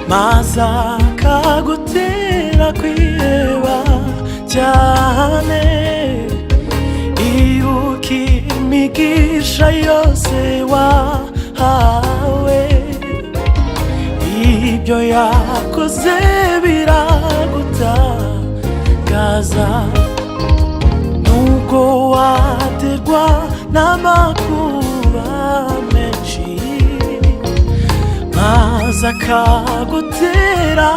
maza kagutera kwiheba cyane ibuka imigisha yose wahawe ibyo yakoze biragutangaza nubwo waterwa n'amakuba menshi maze akagutera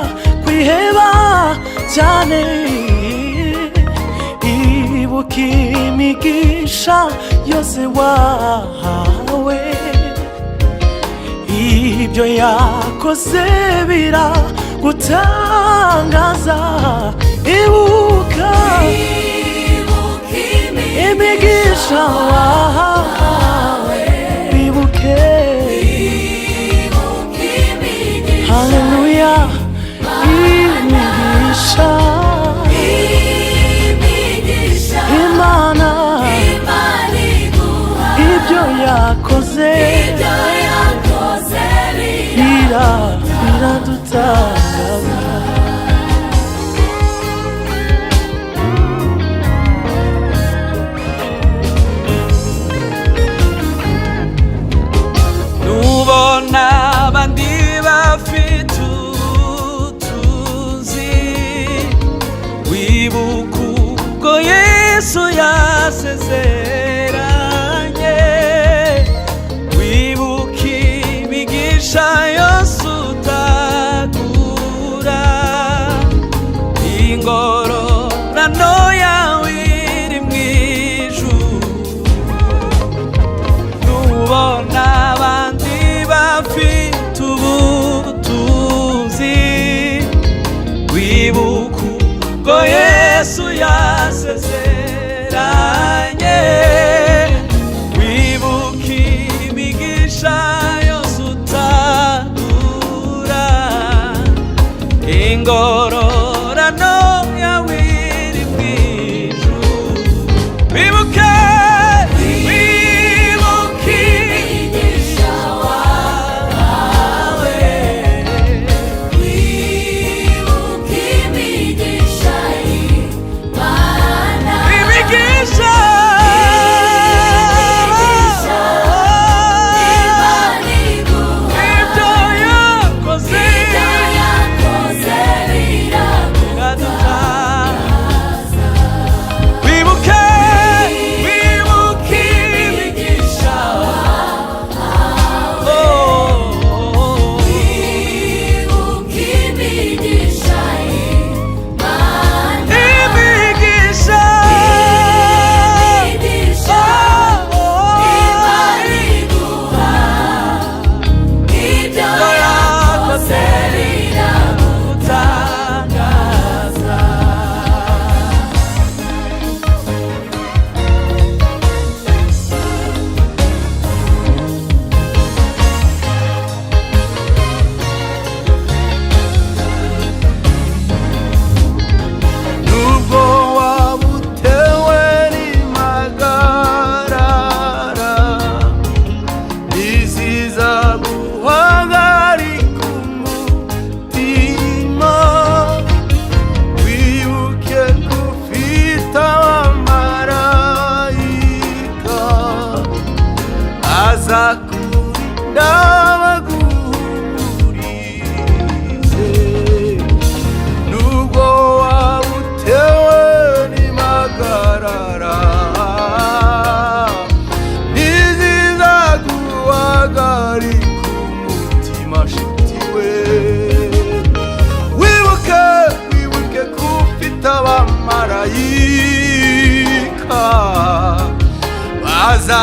kwiheba cyane ibuka imigisha yose wahawe ibyo yakoze biragutangaza ibuka imigisha wahawe bibuke haleluya imigisha Imana ibyo yakoze biradutangaza nubona abandi bafite ubutunzi wibuka ubwo Yesu yasezeranye wibuka imigisha yose utagura ingororano yawe iri mu ijuru nubona abandi bafite ubutunzi wibuka ubwo Yesu yasezeranye wibuka imigisha yose utagura ingororano yawe iri mu ijuru wibuke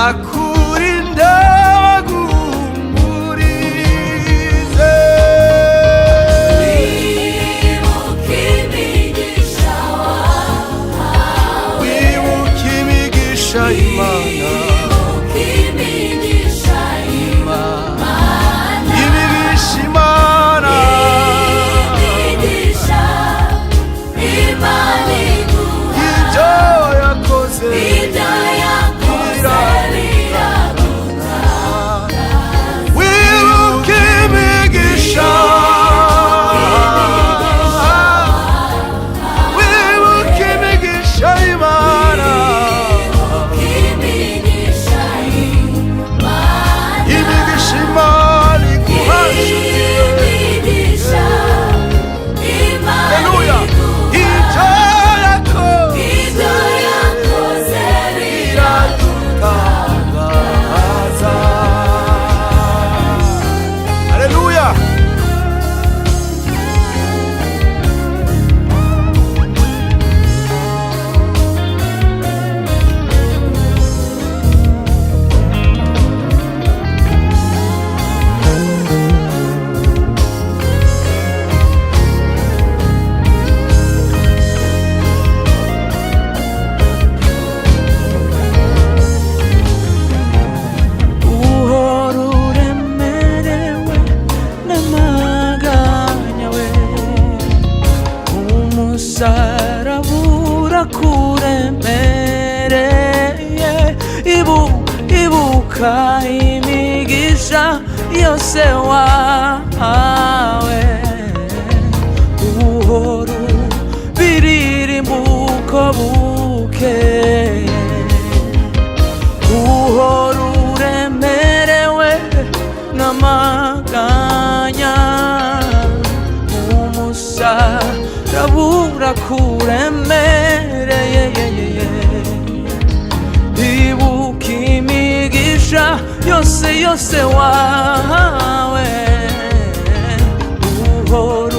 bazakurinda baguhumurize wibuka imigisha wahawe yakoze wibuke imigisha wibuke imigisha y'Imana imigisha Imana iguhashije haleluya ibyo yakoze biradutangaza haleluya uhora uremerewe n'amaganya we umusaraba urakuremereye ibuka imigisha yose wahawe uhora biririmba uko bukeye uhora uremerewe n'amaganya umusaraba urakuremereye ibuka imigisha yose wahawe uhora